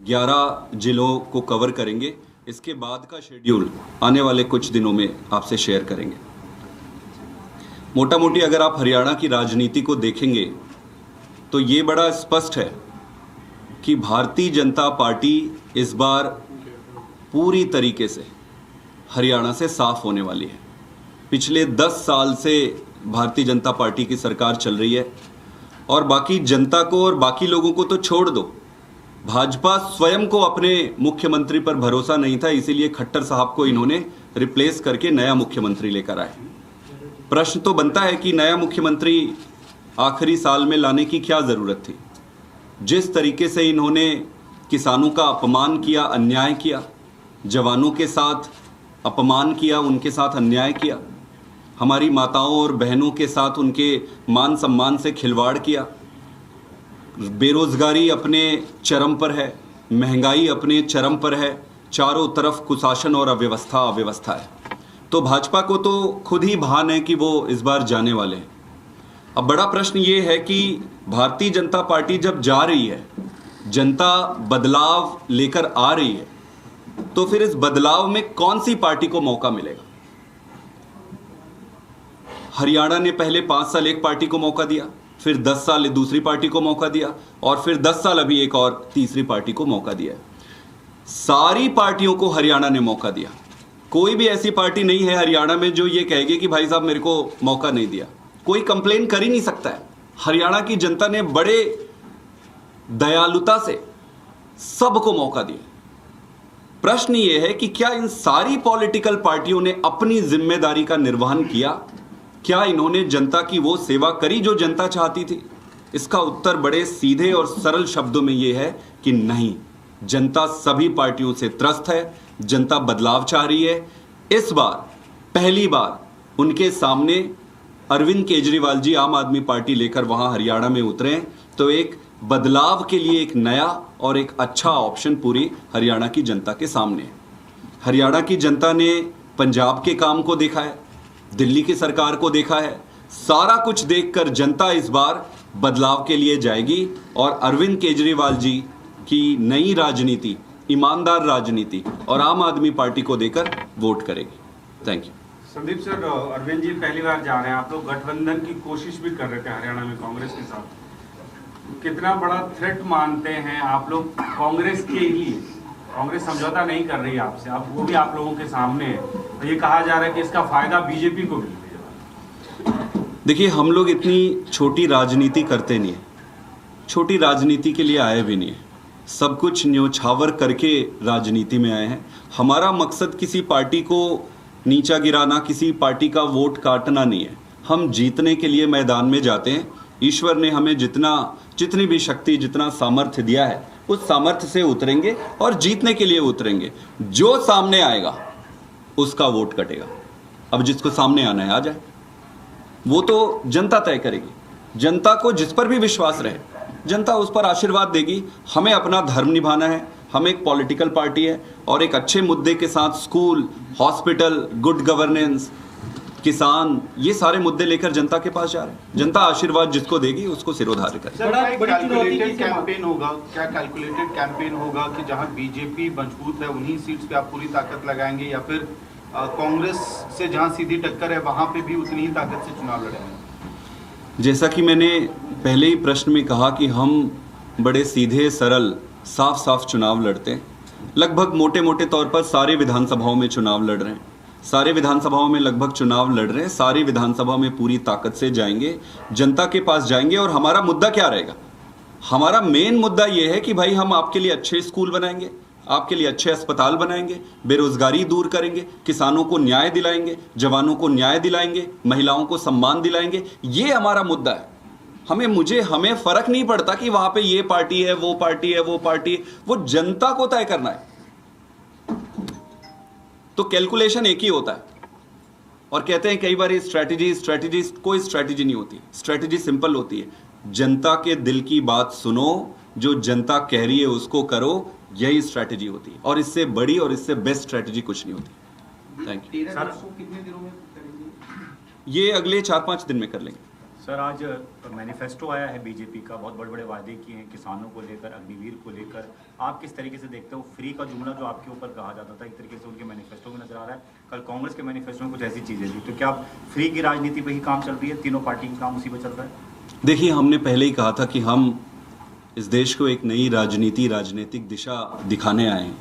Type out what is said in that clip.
11 जिलों को कवर करेंगे। इसके बाद का शेड्यूल आने वाले कुछ दिनों में आपसे शेयर करेंगे। मोटा मोटी अगर आप हरियाणा की राजनीति को देखेंगे तो ये बड़ा स्पष्ट है कि भारतीय जनता पार्टी इस बार पूरी तरीके से हरियाणा से साफ होने वाली है। पिछले 10 साल से भारतीय जनता पार्टी की सरकार चल रही है और बाकी जनता को और बाकी लोगों को तो छोड़ दो, भाजपा स्वयं को अपने मुख्यमंत्री पर भरोसा नहीं था, इसीलिए खट्टर साहब को इन्होंने रिप्लेस करके नया मुख्यमंत्री लेकर आए। प्रश्न तो बनता है कि नया मुख्यमंत्री आखिरी साल में लाने की क्या जरूरत थी। जिस तरीके से इन्होंने किसानों का अपमान किया, अन्याय किया, जवानों के साथ अपमान किया, उनके साथ अन्याय किया, हमारी माताओं और बहनों के साथ उनके मान सम्मान से खिलवाड़ किया, बेरोजगारी अपने चरम पर है, महंगाई अपने चरम पर है, चारों तरफ कुशासन और अव्यवस्था है। तो भाजपा को तो खुद ही भान है कि वो इस बार जाने वाले हैं। अब बड़ा प्रश्न ये है कि भारतीय जनता पार्टी जब जा रही है, जनता बदलाव लेकर आ रही है, तो फिर इस बदलाव में कौन सी पार्टी को मौका मिलेगा। हरियाणा ने पहले 5 साल एक पार्टी को मौका दिया, फिर 10 साल दूसरी पार्टी को मौका दिया और फिर 10 साल अभी एक और तीसरी पार्टी को मौका दिया। सारी पार्टियों को हरियाणा ने मौका दिया। कोई भी ऐसी पार्टी नहीं है हरियाणा में जो ये कहेगी कि भाई साहब मेरे को मौका नहीं दिया। कोई कंप्लेन कर ही नहीं सकता है। हरियाणा की जनता ने बड़े दयालुता से सबको मौका दिया। प्रश्न ये है कि क्या इन सारी पॉलिटिकल पार्टियों ने अपनी जिम्मेदारी का निर्वहन किया? क्या इन्होंने जनता की वो सेवा करी जो जनता चाहती थी? इसका उत्तर बड़े सीधे और सरल शब्दों में यह है कि नहीं। जनता सभी पार्टियों से त्रस्त है, जनता बदलाव चाह रही है। इस बार पहली बार उनके सामने अरविंद केजरीवाल जी आम आदमी पार्टी लेकर वहां हरियाणा में उतरे हैं, तो एक बदलाव के लिए एक नया और एक अच्छा ऑप्शन पूरी हरियाणा की जनता के सामने है। हरियाणा की जनता ने पंजाब के काम को देखा है, दिल्ली की सरकार को देखा है। सारा कुछ देखकर जनता इस बार बदलाव के लिए जाएगी और अरविंद केजरीवाल जी की नई राजनीति, ईमानदार राजनीति और आम आदमी पार्टी को देकर वोट करेगी। Thank you. Sandeep sir, Arvind ji पहली बार जा रहे हैं, आप लोग गठबंधन की कोशिश भी कर रहे थे हरियाणा में कांग्रेस के साथ, कितना बड़ा थ्रेट मानते हैं आप लोग कांग्रेस के लिए? कांग्रेस समझौता नहीं कर रही है आपसे, अब वो भी आप लोगों के सामने है, तो ये कहा जा रहा है कि इसका फायदा बीजेपी को मिलेगा। देखिए, हम लोग इतनी छोटी राजनीति करते नहीं है, छोटी राजनीति के लिए आए भी नहीं है। सब कुछ न्योछावर करके राजनीति में आए हैं। हमारा मकसद किसी पार्टी को नीचा गिराना, किसी पार्टी का वोट काटना नहीं है। हम जीतने के लिए मैदान में जाते हैं। ईश्वर ने हमें जितनी भी शक्ति, जितना सामर्थ्य दिया है, उस सामर्थ्य से उतरेंगे और जीतने के लिए उतरेंगे। जो सामने आएगा उसका वोट कटेगा। अब जिसको सामने आना है आ जाए, वो तो जनता तय करेगी। जनता को जिस पर भी विश्वास रहे, जनता उस पर आशीर्वाद देगी। हमें अपना धर्म निभाना है। हम एक पॉलिटिकल पार्टी है और एक अच्छे मुद्दे के साथ स्कूल, हॉस्पिटल, गुड गवर्नेंस, किसान, ये सारे मुद्दे लेकर जनता के पास जा रहे हैं। जनता आशीर्वाद जिसको देगी उसको सिरोधार्य करेगी। कैलकुलेटेड कैंपेन होगा, क्या कैलकुलेटेड कैंपेन होगा कि जहां बीजेपी मजबूत है उन्हीं सीट्स पे आप पूरी ताकत लगाएंगे, या फिर कांग्रेस से जहां सीधी टक्कर है वहां पे भी उतनी ही ताकत से चुनाव लड़ेंगे? जैसा कि मैंने पहले ही प्रश्न में कहा कि हम बड़े सीधे, सरल, साफ चुनाव लड़ते हैं। लगभग मोटे मोटे तौर पर सारे विधानसभाओं में चुनाव लड़ रहे हैं। सारे विधानसभाओं में लगभग चुनाव लड़ रहे हैं। सारी विधानसभा में पूरी ताकत से जाएंगे, जनता के पास जाएंगे। और हमारा मुद्दा क्या रहेगा? हमारा मेन मुद्दा यह है कि भाई हम आपके लिए अच्छे स्कूल बनाएंगे, आपके लिए अच्छे अस्पताल बनाएंगे, बेरोजगारी दूर करेंगे, किसानों को न्याय दिलाएंगे, जवानों को न्याय दिलाएंगे, महिलाओं को सम्मान दिलाएंगे। ये हमारा मुद्दा है। हमें फर्क नहीं पड़ता कि वहां पे ये पार्टी है, वो पार्टी है, वो पार्टी है। वो जनता को तय करना है। तो कैलकुलेशन एक ही होता है। और कहते हैं कई बार ये स्ट्रैटेजी, कोई स्ट्रैटेजी नहीं होती। स्ट्रैटेजी सिंपल होती है, जनता के दिल की बात सुनो, जो जनता कह रही है उसको करो। यही स्ट्रैटेजी होती है और इससे बड़ी और इससे बेस्ट स्ट्रैटेजी कुछ नहीं होती। Thank you. कितने दिनों में करेंगे? ये अगले 4-5 दिन में कर लेंगे। सर आज मैनिफेस्टो आया है बीजेपी का, बहुत बड़े बड़े वादे किए हैं किसानों को लेकर, अग्निवीर को लेकर। आप किस तरीके से देखते हो फ्री का जुमला जो आपके ऊपर कहा जाता था, एक तरीके से उनके मैनिफेस्टो में नजर आ रहा है, कल कांग्रेस के मैनिफेस्टो में कुछ ऐसी चीज़ें थी, तो क्या फ्री की राजनीति पे ही काम चल रही है, तीनों पार्टी का काम उसी पर चल रहा है? देखिए, हमने पहले ही कहा था कि हम इस देश को एक नई राजनीतिक दिशा दिखाने आए हैं।